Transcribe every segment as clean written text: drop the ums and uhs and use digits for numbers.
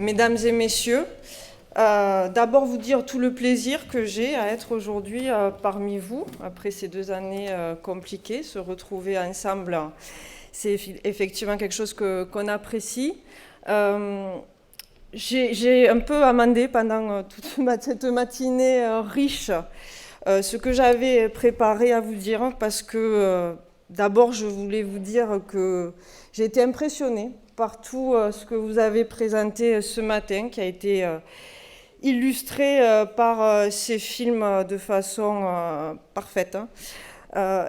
mesdames et messieurs. D'abord vous dire tout le plaisir que j'ai à être aujourd'hui parmi vous, après ces 2 années compliquées. Se retrouver ensemble, c'est effectivement quelque chose qu'on apprécie. J'ai un peu amendé pendant toute cette matinée riche ce que j'avais préparé à vous dire, parce que d'abord je voulais vous dire que j'ai été impressionnée par tout ce que vous avez présenté ce matin, qui a été illustré par ces films de façon parfaite.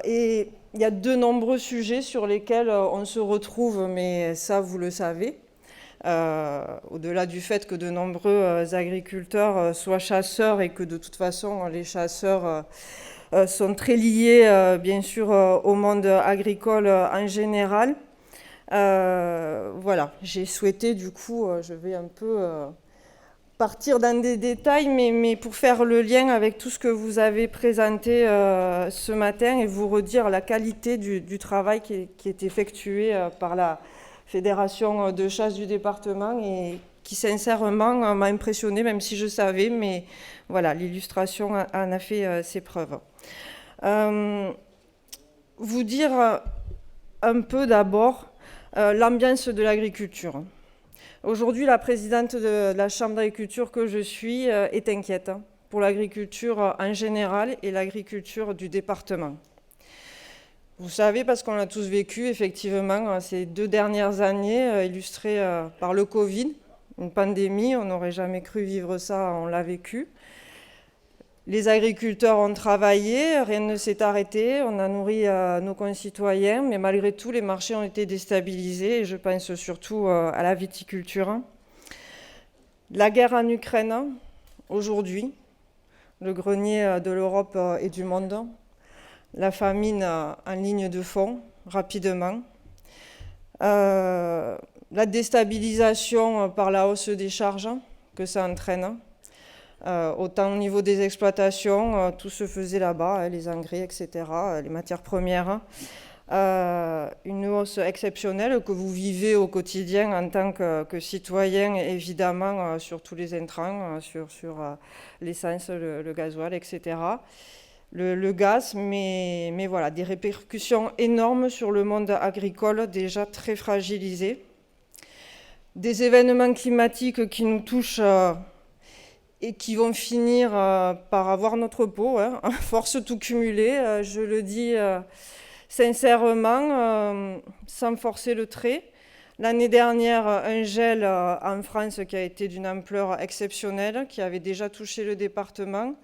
Et il y a de nombreux sujets sur lesquels on se retrouve, mais ça vous le savez. Au-delà du fait que de nombreux agriculteurs soient chasseurs et que de toute façon les chasseurs sont très liés bien sûr au monde agricole en général. Voilà, j'ai souhaité du coup, je vais un peu partir dans des détails, mais pour faire le lien avec tout ce que vous avez présenté ce matin et vous redire la qualité du travail qui est effectué par la Fédération de chasse du département et qui sincèrement m'a impressionné, même si je savais, mais voilà, l'illustration en a fait ses preuves. Vous dire un peu d'abord l'ambiance de l'agriculture. Aujourd'hui, la présidente de la Chambre d'agriculture que je suis est inquiète pour l'agriculture en général et l'agriculture du département. Vous savez, parce qu'on l'a tous vécu, effectivement, ces 2 dernières années, illustrées par le Covid, une pandémie, on n'aurait jamais cru vivre ça, on l'a vécu. Les agriculteurs ont travaillé, rien ne s'est arrêté, on a nourri nos concitoyens, mais malgré tout, les marchés ont été déstabilisés, et je pense surtout à la viticulture. La guerre en Ukraine, aujourd'hui, le grenier de l'Europe et du monde, la famine en ligne de fond, rapidement, la déstabilisation par la hausse des charges que ça entraîne, autant au niveau des exploitations, tout se faisait là-bas, les engrais, etc., les matières premières, une hausse exceptionnelle que vous vivez au quotidien en tant que citoyen, évidemment, sur tous les intrants, sur l'essence, le gasoil, etc., le gaz, mais voilà, des répercussions énormes sur le monde agricole déjà très fragilisé. Des événements climatiques qui nous touchent et qui vont finir par avoir notre peau, hein, à force tout cumulé, je le dis sincèrement, sans forcer le trait. L'année dernière, un gel en France qui a été d'une ampleur exceptionnelle, qui avait déjà touché le département.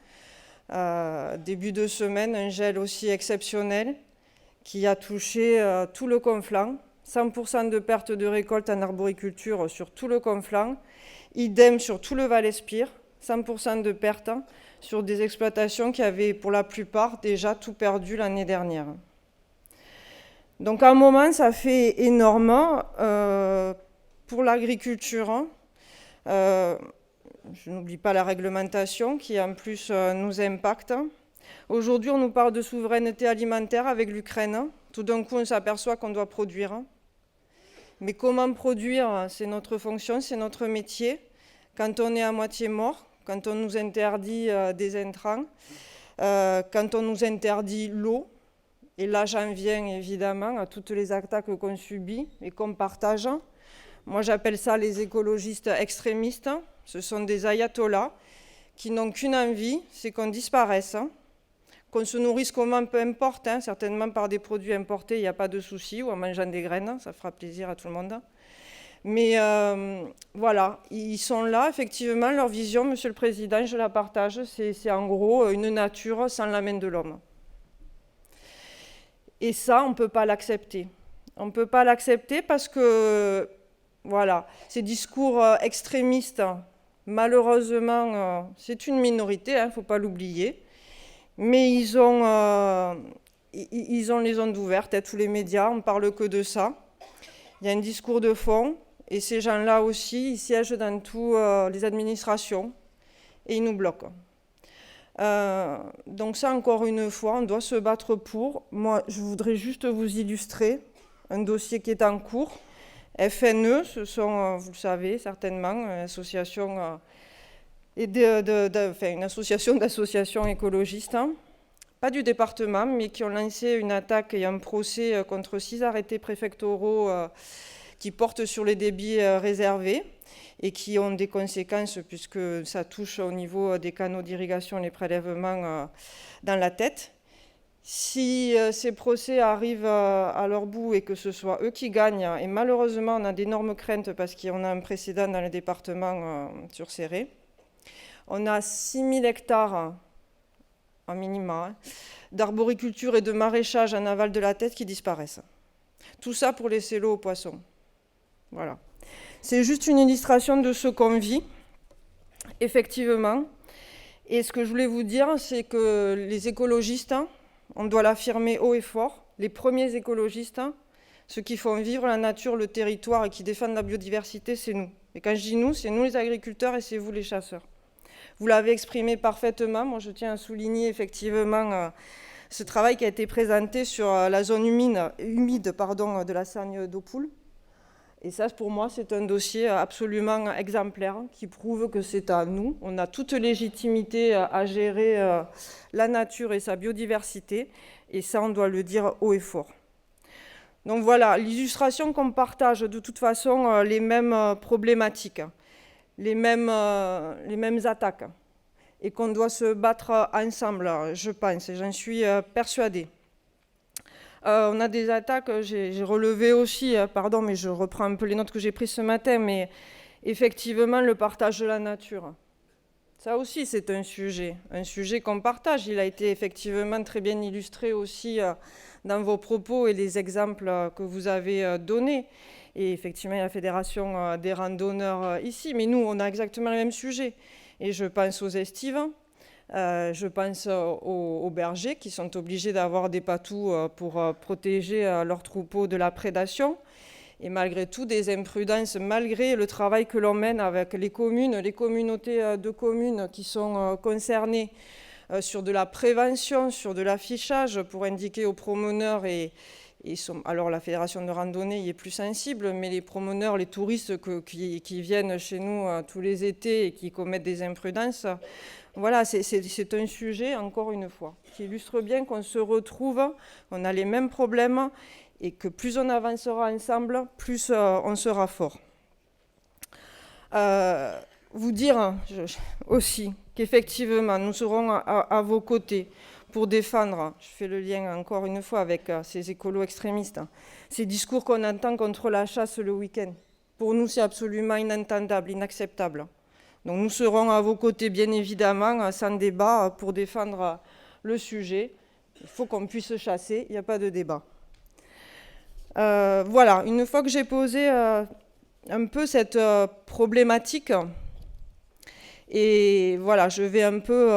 Début de semaine, un gel aussi exceptionnel qui a touché tout le Conflans, 100% de perte de récolte en arboriculture sur tout le Conflans, idem sur tout le Val-Espire, 100% de perte sur des exploitations qui avaient pour la plupart déjà tout perdu l'année dernière. Donc à un moment, ça fait énorme pour l'agriculture. Je n'oublie pas la réglementation qui en plus nous impacte. Aujourd'hui, on nous parle de souveraineté alimentaire avec l'Ukraine. Tout d'un coup, on s'aperçoit qu'on doit produire. Mais comment produire? C'est notre fonction, c'est notre métier. Quand on est à moitié mort, quand on nous interdit des intrants, quand on nous interdit l'eau, et là j'en viens évidemment à toutes les attaques qu'on subit et qu'on partage. Moi j'appelle ça les écologistes extrémistes. Ce sont des ayatollahs qui n'ont qu'une envie, c'est qu'on disparaisse, qu'on se nourrisse comment, peu importe, certainement par des produits importés, il n'y a pas de souci, ou en mangeant des graines, ça fera plaisir à tout le monde. Mais voilà, ils sont là, effectivement, leur vision, Monsieur le Président, je la partage, c'est en gros une nature sans la main de l'homme. Et ça, on ne peut pas l'accepter. On ne peut pas l'accepter parce que, voilà, ces discours extrémistes, malheureusement, c'est une minorité, il ne faut pas l'oublier, mais ils ont les ondes ouvertes, tous les médias, on ne parle que de ça. Il y a un discours de fond, et ces gens-là aussi, ils siègent dans toutes les administrations, et ils nous bloquent. Donc ça, encore une fois, on doit se battre pour. Moi, je voudrais juste vous illustrer un dossier qui est en cours, FNE, ce sont, vous le savez certainement, une association, une association d'associations écologistes, hein, pas du département, mais qui ont lancé une attaque et un procès contre 6 arrêtés préfectoraux qui portent sur les débits réservés et qui ont des conséquences puisque ça touche au niveau des canaux d'irrigation les prélèvements dans la tête. Si ces procès arrivent à leur bout et que ce soit eux qui gagnent, et malheureusement on a d'énormes craintes parce qu'on a un précédent dans le département sur Céré, on a 6000 hectares en minima d'arboriculture et de maraîchage en aval de la tête qui disparaissent. Tout ça pour laisser l'eau aux poissons. Voilà. C'est juste une illustration de ce qu'on vit, effectivement. Et ce que je voulais vous dire, c'est que les écologistes, on doit l'affirmer haut et fort, les premiers écologistes, ceux qui font vivre la nature, le territoire et qui défendent la biodiversité, c'est nous. Et quand je dis nous, c'est nous les agriculteurs et c'est vous les chasseurs. Vous l'avez exprimé parfaitement. Moi, je tiens à souligner effectivement ce travail qui a été présenté sur la zone humide de la Sagne d'Aupoul. Et ça, pour moi, c'est un dossier absolument exemplaire qui prouve que c'est à nous. On a toute légitimité à gérer la nature et sa biodiversité. Et ça, on doit le dire haut et fort. Donc voilà, l'illustration qu'on partage de toute façon les mêmes problématiques, les mêmes attaques, et qu'on doit se battre ensemble, je pense, et j'en suis persuadée. On a des attaques, j'ai relevé aussi, pardon, mais je reprends un peu les notes que j'ai prises ce matin, mais effectivement, le partage de la nature. Ça aussi, c'est un sujet qu'on partage. Il a été effectivement très bien illustré aussi dans vos propos et les exemples que vous avez donnés. Et effectivement, il y a la Fédération des randonneurs ici, mais nous, on a exactement le même sujet. Et je pense aux estives, je pense aux bergers qui sont obligés d'avoir des patous pour protéger leurs troupeaux de la prédation. Et malgré tout, des imprudences, malgré le travail que l'on mène avec les communes, les communautés de communes qui sont concernées sur de la prévention, sur de l'affichage pour indiquer aux promeneurs alors la fédération de randonnée y est plus sensible, mais les promeneurs, les touristes qui viennent chez nous tous les étés et qui commettent des imprudences, voilà, c'est un sujet, encore une fois, qui illustre bien qu'on se retrouve, on a les mêmes problèmes et que plus on avancera ensemble, plus on sera fort. Vous dire aussi qu'effectivement, nous serons à vos côtés pour défendre, je fais le lien encore une fois avec ces écolos extrémistes, ces discours qu'on entend contre la chasse le week-end. Pour nous, c'est absolument inentendable, inacceptable. Donc nous serons à vos côtés, bien évidemment, sans débat, pour défendre le sujet. Il faut qu'on puisse chasser, il n'y a pas de débat. Voilà, une fois que j'ai posé un peu cette problématique, et voilà, je vais un peu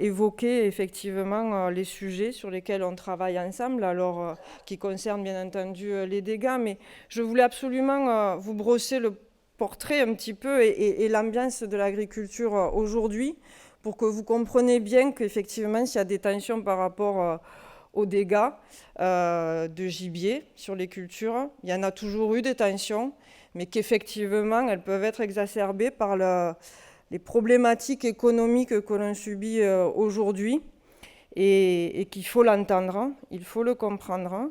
évoquer effectivement les sujets sur lesquels on travaille ensemble, alors qui concernent bien entendu les dégâts, mais je voulais absolument vous brosser le portrait un petit peu et l'ambiance de l'agriculture aujourd'hui, pour que vous compreniez bien qu'effectivement, s'il y a des tensions par rapport aux dégâts de gibier sur les cultures, il y en a toujours eu des tensions, mais qu'effectivement, elles peuvent être exacerbées par les problématiques économiques que l'on subit aujourd'hui et qu'il faut l'entendre, il faut le comprendre,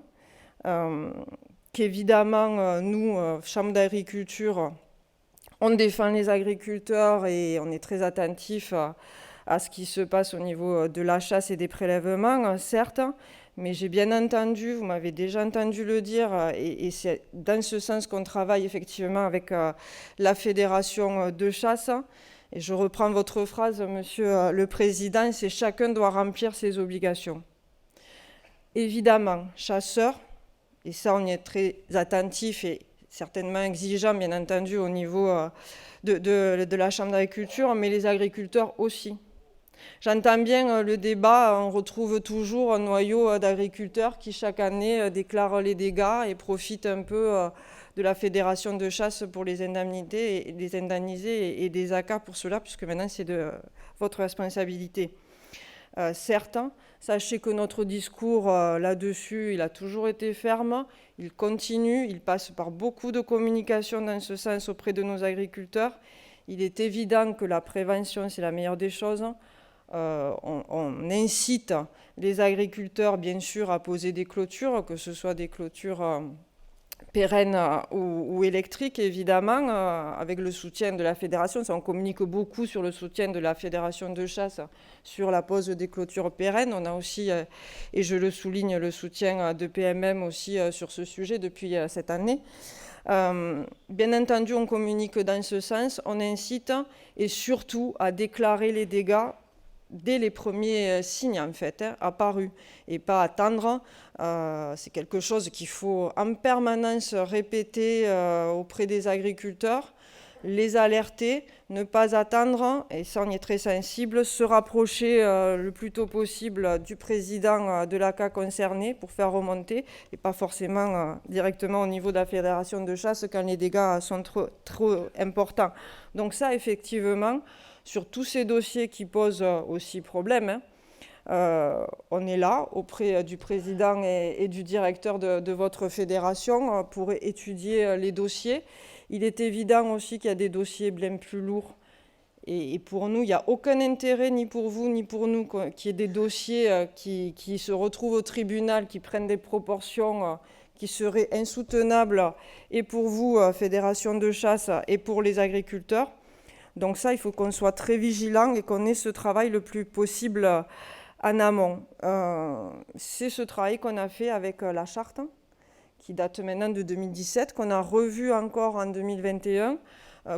qu'évidemment, nous, Chambre d'agriculture, on défend les agriculteurs et on est très attentif à ce qui se passe au niveau de la chasse et des prélèvements, certes, mais j'ai bien entendu, vous m'avez déjà entendu le dire, et c'est dans ce sens qu'on travaille effectivement avec la Fédération de chasse. Et je reprends votre phrase, Monsieur le Président, c'est chacun doit remplir ses obligations. Évidemment, chasseurs, et ça on y est très attentif et certainement exigeant, bien entendu, au niveau de la Chambre d'agriculture, mais les agriculteurs aussi. J'entends bien le débat, on retrouve toujours un noyau d'agriculteurs qui chaque année déclarent les dégâts et profitent un peu de la fédération de chasse pour les indemniser et des ACA pour cela, puisque maintenant c'est de votre responsabilité. certes. Sachez que notre discours là-dessus, il a toujours été ferme, il continue, il passe par beaucoup de communication dans ce sens auprès de nos agriculteurs. Il est évident que la prévention, c'est la meilleure des choses. On incite les agriculteurs, bien sûr, à poser des clôtures, que ce soit des clôtures pérennes ou électriques, évidemment, avec le soutien de la fédération. Ça, on communique beaucoup sur le soutien de la fédération de chasse sur la pose des clôtures pérennes. On a aussi, et je le souligne, le soutien de PMM aussi sur ce sujet depuis cette année. Bien entendu, on communique dans ce sens, on incite et surtout à déclarer les dégâts dès les premiers signes en fait apparus et pas attendre. C'est quelque chose qu'il faut en permanence répéter auprès des agriculteurs, les alerter, ne pas attendre, et ça on y est très sensible, se rapprocher le plus tôt possible du président de l'ACA concerné pour faire remonter, et pas forcément directement au niveau de la fédération de chasse quand les dégâts sont trop importants. Donc ça, effectivement, sur tous ces dossiers qui posent aussi problème, on est là auprès du président et du directeur de votre fédération pour étudier les dossiers. Il est évident aussi qu'il y a des dossiers bien plus lourds. Et pour nous, il n'y a aucun intérêt, ni pour vous, ni pour nous, qu'il y ait des dossiers qui se retrouvent au tribunal, qui prennent des proportions qui seraient insoutenables, et pour vous, fédération de chasse, et pour les agriculteurs. Donc ça, il faut qu'on soit très vigilant et qu'on ait ce travail le plus possible en amont. C'est ce travail qu'on a fait avec la charte, qui date maintenant de 2017, qu'on a revu encore en 2021,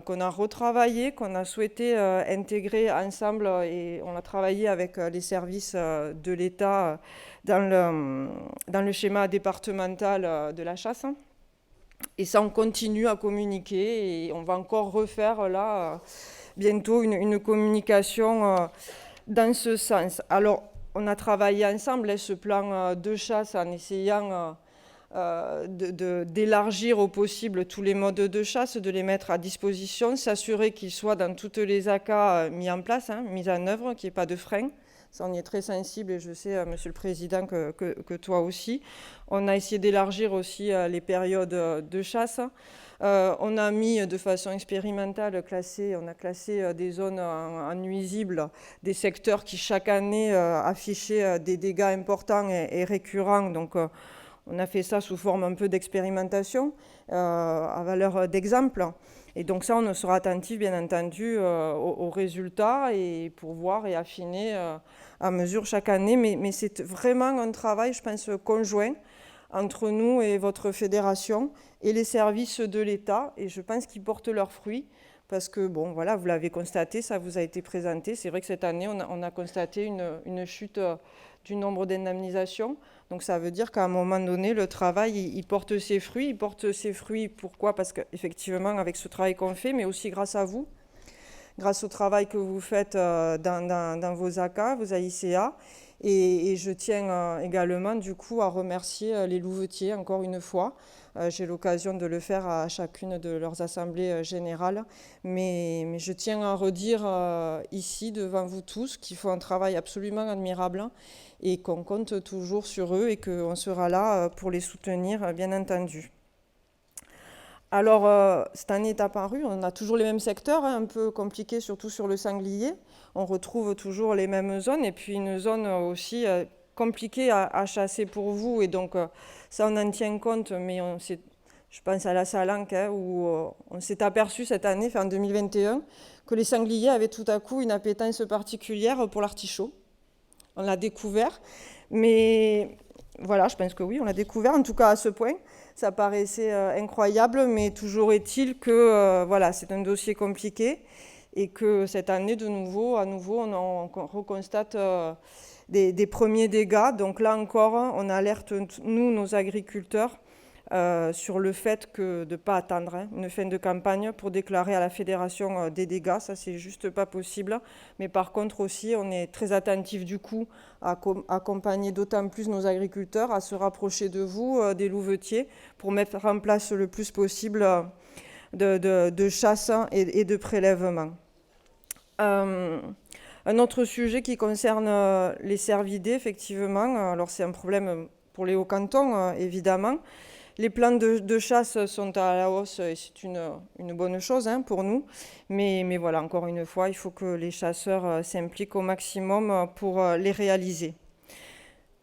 qu'on a retravaillé, qu'on a souhaité intégrer ensemble, et on a travaillé avec les services de l'État dans le schéma départemental de la chasse. Et ça, on continue à communiquer et on va encore refaire là bientôt une communication dans ce sens. Alors, on a travaillé ensemble ce plan de chasse en essayant d'élargir au possible tous les modes de chasse, de les mettre à disposition, s'assurer qu'ils soient dans toutes les ACA mis en place, mis en œuvre, qu'il n'y ait pas de frein. Ça, on y est très sensible, et je sais, Monsieur le Président, que toi aussi. On a essayé d'élargir aussi les périodes de chasse. On a mis de façon expérimentale, on a classé des zones en nuisibles, des secteurs qui chaque année affichaient des dégâts importants et récurrents. Donc, on a fait ça sous forme un peu d'expérimentation, à valeur d'exemple. Et donc ça, on sera attentif, bien entendu, aux résultats, et pour voir et affiner à mesure chaque année. Mais c'est vraiment un travail, je pense, conjoint entre nous et votre fédération et les services de l'État. Et je pense qu'ils portent leurs fruits parce que, bon, voilà, vous l'avez constaté, ça vous a été présenté. C'est vrai que cette année, on a constaté une chute du nombre d'indemnisations. Donc ça veut dire qu'à un moment donné, le travail, il porte ses fruits. Il porte ses fruits, pourquoi ? Parce qu'effectivement, avec ce travail qu'on fait, mais aussi grâce à vous, grâce au travail que vous faites dans vos ACA, vos AICA. Et je tiens également, du coup, à remercier les louvetiers, encore une fois. J'ai l'occasion de le faire à chacune de leurs assemblées générales. Mais je tiens à redire ici, devant vous tous, qu'ils font un travail absolument admirable et qu'on compte toujours sur eux et qu'on sera là pour les soutenir, bien entendu. Alors, cette année est apparue, on a toujours les mêmes secteurs, un peu compliqués, surtout sur le sanglier. On retrouve toujours les mêmes zones, et puis une zone aussi compliquée à chasser pour vous. Et donc, ça, on en tient compte, mais je pense à la Salanque, où on s'est aperçu cette année, en 2021, que les sangliers avaient tout à coup une appétence particulière pour l'artichaut. On l'a découvert, mais voilà, je pense que oui, on l'a découvert, en tout cas à ce point. Ça paraissait incroyable, mais toujours est-il que voilà, c'est un dossier compliqué et que cette année, à nouveau, on reconstate des premiers dégâts. Donc là encore, on alerte, nous, nos agriculteurs, sur le fait de ne pas attendre une fin de campagne pour déclarer à la fédération des dégâts. Ça, c'est juste pas possible. Mais par contre aussi, on est très attentif du coup à accompagner d'autant plus nos agriculteurs, à se rapprocher de vous, des louvetiers, pour mettre en place le plus possible de chasse et de prélèvement. Un autre sujet qui concerne les cervidés, effectivement. Alors c'est un problème pour les Hauts-Cantons, évidemment. Les plans de chasse sont à la hausse et c'est une bonne chose pour nous. Mais voilà, encore une fois, il faut que les chasseurs s'impliquent au maximum pour les réaliser.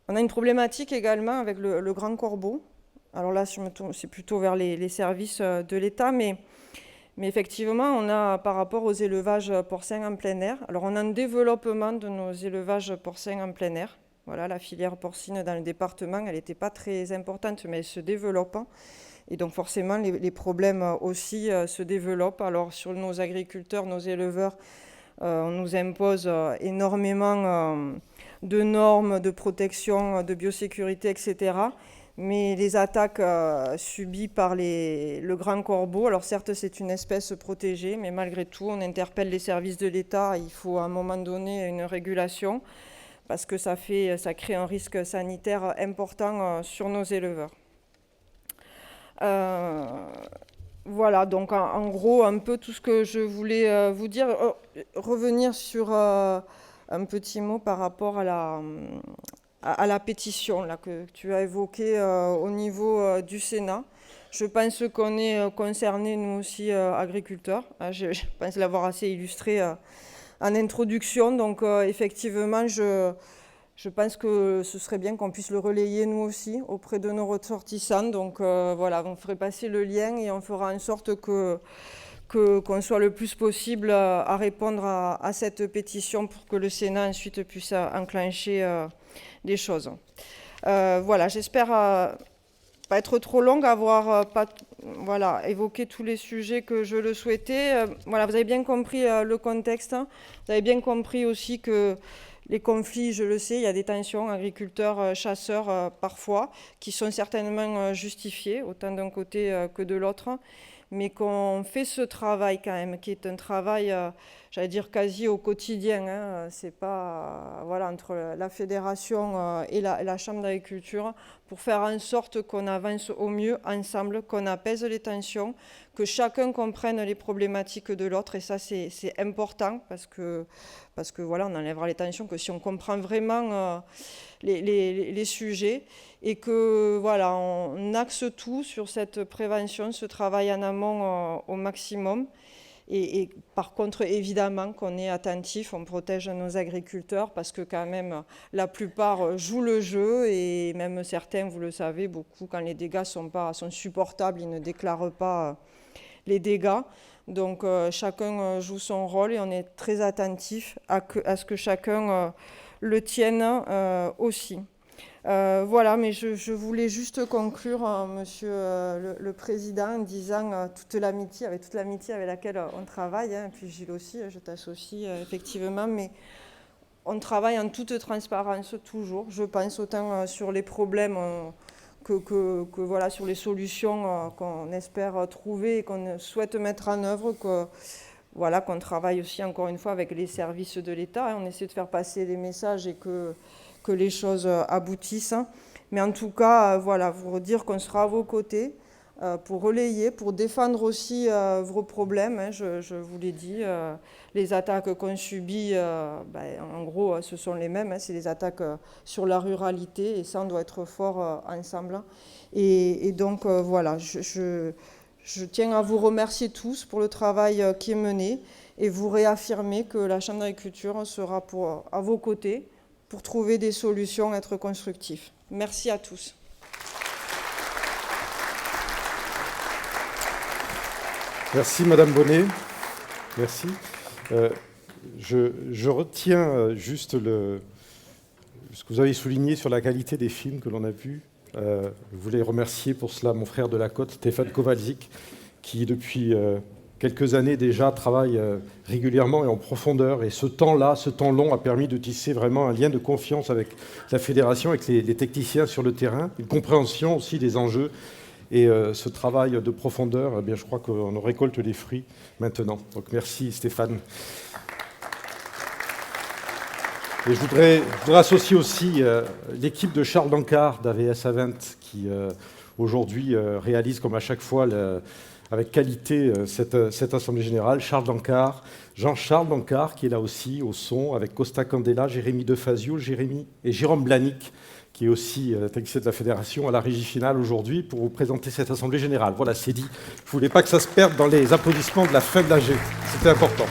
On a une problématique également avec le grand corbeau. Alors là, c'est plutôt vers les services de l'État, mais effectivement, on a par rapport aux élevages porcins en plein air. Alors on a un développement de nos élevages porcins en plein air. Voilà, la filière porcine dans le département, elle n'était pas très importante, mais elle se développe. Et donc forcément, les problèmes aussi se développent. Alors sur nos agriculteurs, nos éleveurs, on nous impose énormément de normes, de protection, de biosécurité, etc. Mais les attaques subies par le grand corbeau, alors certes c'est une espèce protégée, mais malgré tout on interpelle les services de l'État, il faut à un moment donné une régulation, parce que ça crée un risque sanitaire important sur nos éleveurs. Voilà, donc en gros, un peu tout ce que je voulais vous dire. Revenir sur un petit mot par rapport à la pétition là, que tu as évoquée au niveau du Sénat. Je pense qu'on est concernés, nous aussi, agriculteurs. Je pense l'avoir assez illustré en introduction. Donc, effectivement, je pense que ce serait bien qu'on puisse le relayer, nous aussi, auprès de nos ressortissants. Donc, voilà, on ferait passer le lien et on fera en sorte qu'on soit le plus possible à répondre à cette pétition pour que le Sénat ensuite puisse enclencher des choses. Voilà, j'espère pas être trop longue, avoir évoqué tous les sujets que je le souhaitais. Voilà, vous avez bien compris le contexte. Vous avez bien compris aussi que les conflits, je le sais, il y a des tensions agriculteurs, chasseurs parfois, qui sont certainement justifiées, autant d'un côté que de l'autre, mais qu'on fait ce travail quand même, qui est un travail, j'allais dire quasi au quotidien. C'est pas, voilà, entre la fédération et la chambre d'agriculture, pour faire en sorte qu'on avance au mieux ensemble, qu'on apaise les tensions, que chacun comprenne les problématiques de l'autre. Et ça, c'est important parce que voilà, on enlèvera les tensions que si on comprend vraiment les sujets et que voilà, on axe tout sur cette prévention, ce travail en amont au maximum. Et par contre, évidemment qu'on est attentif, on protège nos agriculteurs parce que quand même, la plupart jouent le jeu et même certains, vous le savez, beaucoup, quand les dégâts sont supportables, ils ne déclarent pas les dégâts. Donc chacun joue son rôle et on est très attentif à ce que chacun le tienne aussi. Voilà, mais je voulais juste conclure, Monsieur le Président, en disant toute l'amitié avec laquelle on travaille, et puis Gilles aussi, je t'associe effectivement, mais on travaille en toute transparence toujours, je pense, autant sur les problèmes que voilà, sur les solutions qu'on espère trouver et qu'on souhaite mettre en œuvre, voilà, qu'on travaille aussi encore une fois avec les services de l'État. On essaie de faire passer les messages et que les choses aboutissent. Mais en tout cas, voilà, vous dire qu'on sera à vos côtés pour relayer, pour défendre aussi vos problèmes. Je vous l'ai dit, les attaques qu'on subit, en gros, ce sont les mêmes. C'est les attaques sur la ruralité et ça, on doit être fort ensemble. Et donc, voilà, je tiens à vous remercier tous pour le travail qui est mené et vous réaffirmer que la Chambre d'agriculture sera à vos côtés pour trouver des solutions, être constructifs. Merci à tous. Merci Madame Bonnet. Merci. Je retiens juste ce que vous avez souligné sur la qualité des films que l'on a vus. Je voulais remercier pour cela mon frère de la côte, Stéphane Kowalczyk, qui depuis quelques années déjà travaille régulièrement et en profondeur. Et ce temps-là, ce temps long, a permis de tisser vraiment un lien de confiance avec la fédération, avec les techniciens sur le terrain, une compréhension aussi des enjeux. Et ce travail de profondeur, eh bien, je crois qu'on en récolte les fruits maintenant. Donc merci Stéphane. Et je voudrais associer aussi l'équipe de Charles Dancard d'AVS Avent qui aujourd'hui réalise comme à chaque fois avec qualité cette Assemblée Générale. Charles Dancard, Jean-Charles Dancard, qui est là aussi au son, avec Costa Candela, Jérémy Defazio, et Jérôme Blanic, qui est aussi technicien de la Fédération, à la régie finale aujourd'hui, pour vous présenter cette Assemblée Générale. Voilà, c'est dit. Je ne voulais pas que ça se perde dans les applaudissements de la fin de l'AG. C'était important.